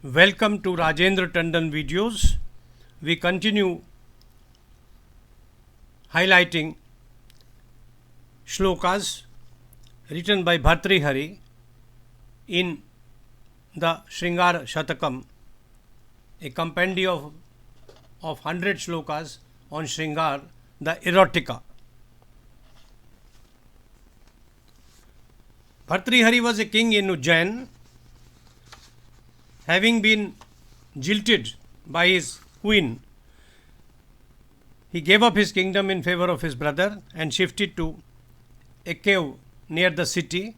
Welcome to Rajendra Tandon videos. We continue highlighting Shlokas written by Bhartrihari in the Sringarashatkam, a compendium of 100 Shlokas on Shringar, the erotica. Bhartrihari was a king in Ujjain. Having been jilted by his queen, he gave up his kingdom in favor of his brother and shifted to a cave near the city.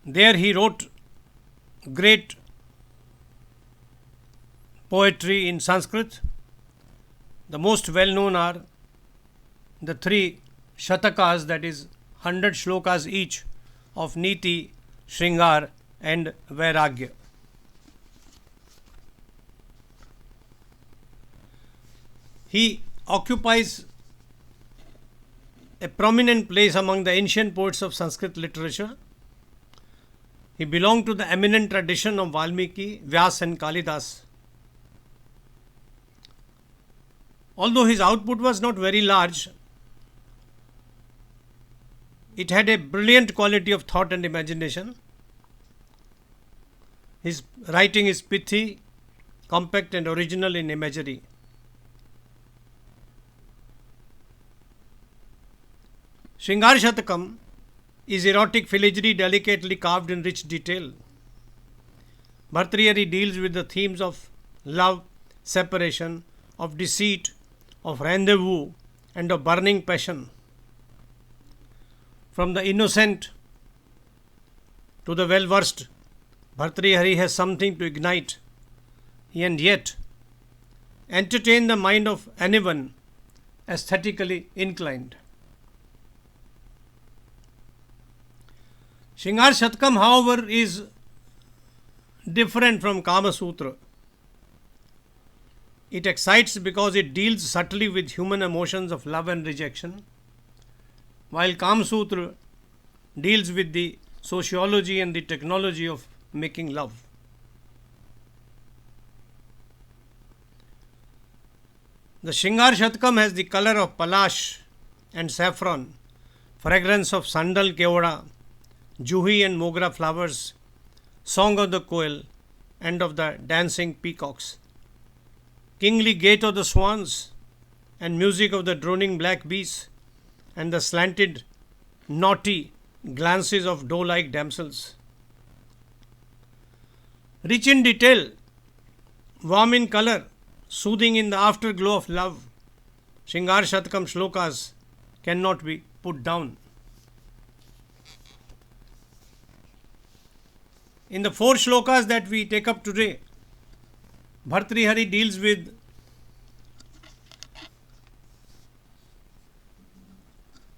There he wrote great poetry in Sanskrit. The most well known are the three Shatakas, that is 100 Shlokas each of Niti, Shringar and Vairagya. He occupies a prominent place among the ancient poets of Sanskrit literature. He belonged to the eminent tradition of Valmiki, Vyas and Kalidas. Although his output was not very large, it had a brilliant quality of thought and imagination. His writing is pithy, compact and original in imagery. Sringarashatkam is erotic filigree delicately carved in rich detail. Bhartrihari deals with the themes of love, separation, of deceit, of rendezvous and of burning passion. From the innocent to the well-versed, Bhartrihari has something to ignite and yet entertain the mind of anyone aesthetically inclined. Sringarashatkam, however, is different from Kama Sutra. It excites because it deals subtly with human emotions of love and rejection, while Kama Sutra deals with the sociology and the technology of making love. The Sringarashatkam has the color of palash and saffron, fragrance of sandal kevada, juhi and mogra flowers, song of the koel and of the dancing peacocks, kingly gait of the swans and music of the droning black bees and the slanted, naughty glances of doe-like damsels. Rich in detail, warm in color, soothing in the afterglow of love, Sringarashatkam Shlokas cannot be put down. In the 4 Shlokas that we take up today, Bhartrihari deals with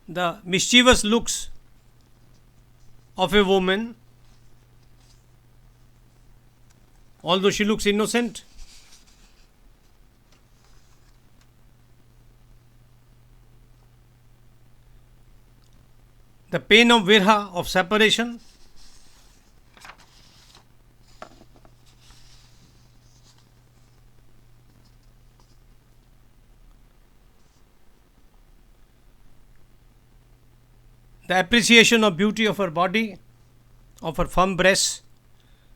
the mischievous looks of a woman, although she looks innocent. The pain of virha, of separation. The appreciation of beauty of her body, of her firm breasts,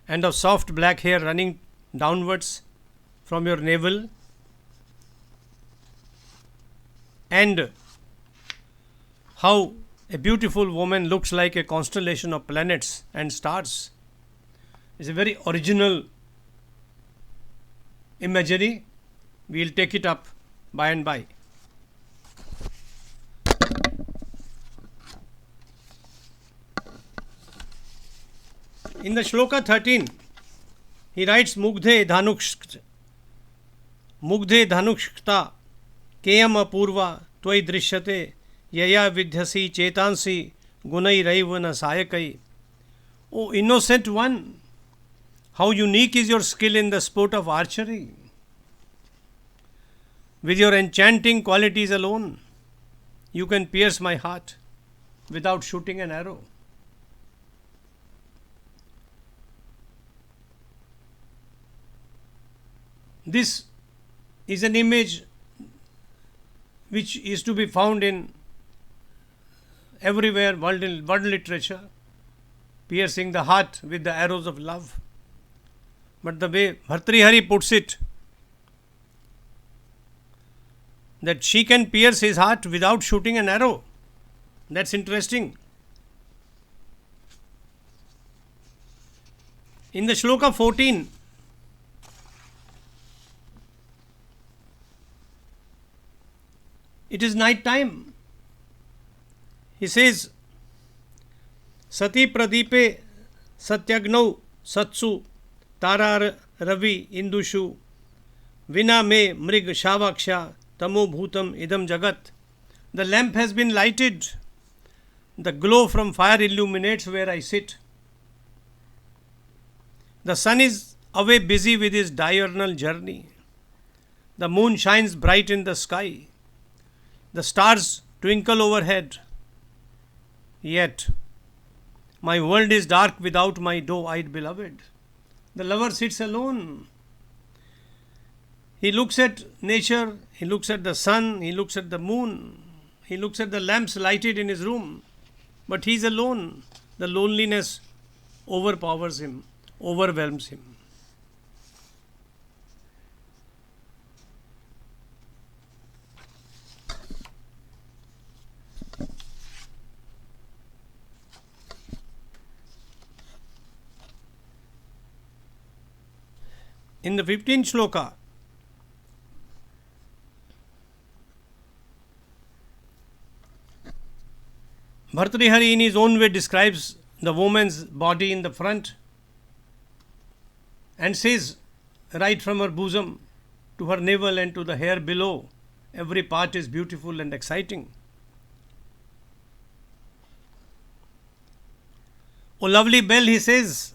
and of soft black hair running downwards from your navel, and how a beautiful woman looks like a constellation of planets and stars. It's a very original imagery. We will take it up by and by. In the Shloka 13, he writes Mugdhe Dhanukshta Keyam Apurva Tvai Drishyate Yaya Vidhyasi Chetansi Gunai Raivana Sayakai. O innocent one, how unique is your skill in the sport of archery. With your enchanting qualities alone, you can pierce my heart without shooting an arrow. This is an image which is to be found in everywhere, world literature, piercing the heart with the arrows of love. But the way Bhartrihari puts it, that she can pierce his heart without shooting an arrow. That's interesting. In the Shloka 14, it is night time. He says, Sati Pradipe Satyagno Satsu Tarar Ravi Indushu Vina Me Mrig Shavaksha Tamo Bhutam Idam Jagat. The lamp has been lighted. The glow from fire illuminates where I sit. The sun is away busy with his diurnal journey. The moon shines bright in the sky. The stars twinkle overhead. Yet, my world is dark without my doe-eyed beloved. The lover sits alone. He looks at nature, he looks at the sun, he looks at the moon, he looks at the lamps lighted in his room. But he is alone. The loneliness overpowers him, overwhelms him. In the 15th shloka, Bhartrihari in his own way describes the woman's body in the front and says, right from her bosom to her navel and to the hair below, every part is beautiful and exciting. O lovely belle, he says,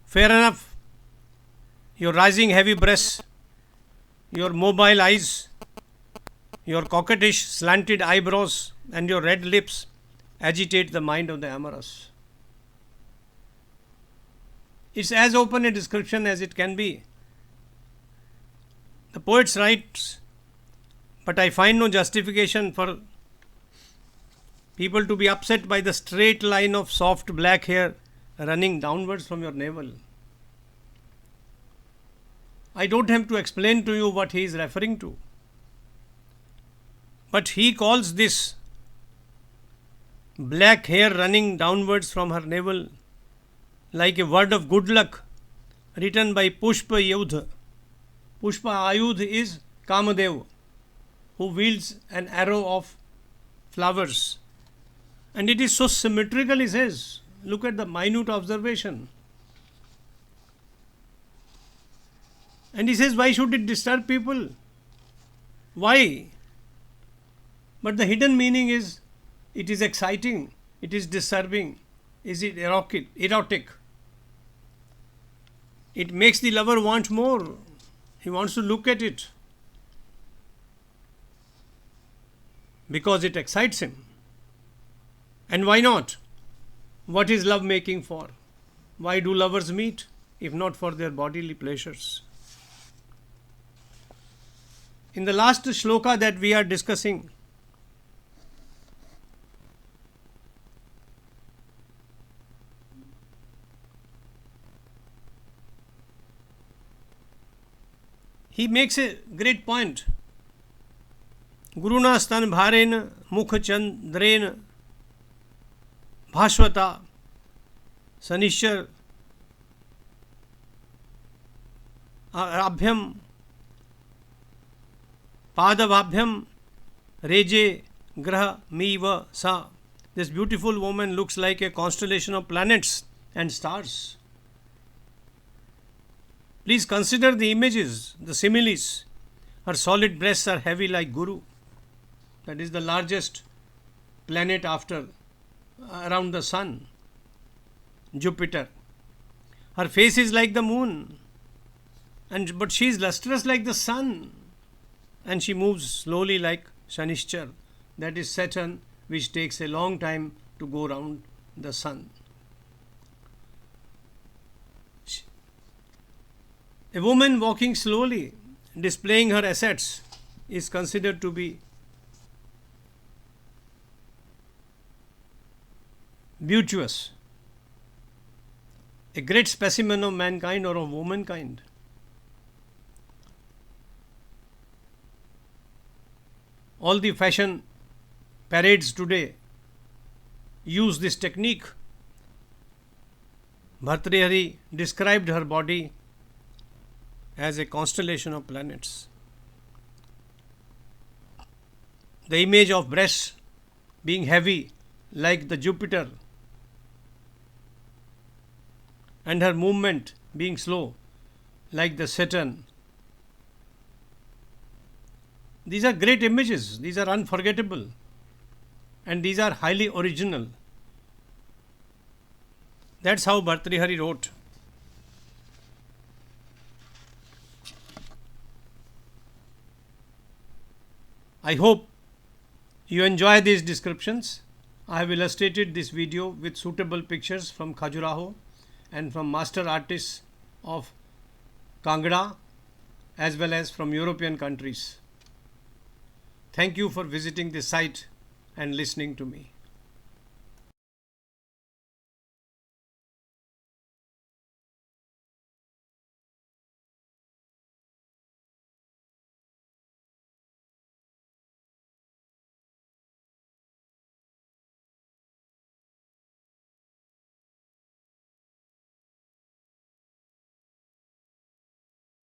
fair enough, your rising heavy breasts, your mobile eyes, your coquettish slanted eyebrows and your red lips agitate the mind of the amorous. It's as open a description as it can be. The poet writes, but I find no justification for people to be upset by the straight line of soft black hair running downwards from your navel. I don't have to explain to you what he is referring to. But he calls this black hair running downwards from her navel like a word of good luck written by Pushpa Yudh. Pushpa Ayudh is Kamadev, who wields an arrow of flowers. And it is so symmetrical, he says. Look at the minute observation. And he says, why should it disturb people? Why? But the hidden meaning is, it is exciting, it is disturbing, is it erotic? It makes the lover want more. He wants to look at it because it excites him. And why not? What is love making for? Why do lovers meet if not for their bodily pleasures? In the last shloka that we are discussing, he makes a great point. Guruna stan bharen mukh chandren bhashvata sanishchar abhyam padabhabhyam reje grah miva sa. This beautiful woman looks like a constellation of planets and stars. Please consider the images, the similes. Her solid breasts are heavy like Guru. That is the largest planet around the sun, Jupiter. Her face is like the moon, but she is lustrous like the sun, and she moves slowly like Shanishchar, that is Saturn, which takes a long time to go round the sun. A woman walking slowly, displaying her assets, is considered to be beauteous, a great specimen of mankind or of womankind. All the fashion parades today use this technique. Bhartrihari described her body as a constellation of planets. The image of breasts being heavy like the Jupiter and her movement being slow like the Saturn. These are great images, these are unforgettable, and these are highly original. That's how Bhartrihari wrote. I hope you enjoy these descriptions. I have illustrated this video with suitable pictures from Khajuraho and from master artists of Kangra as well as from European countries. Thank you for visiting this site and listening to me.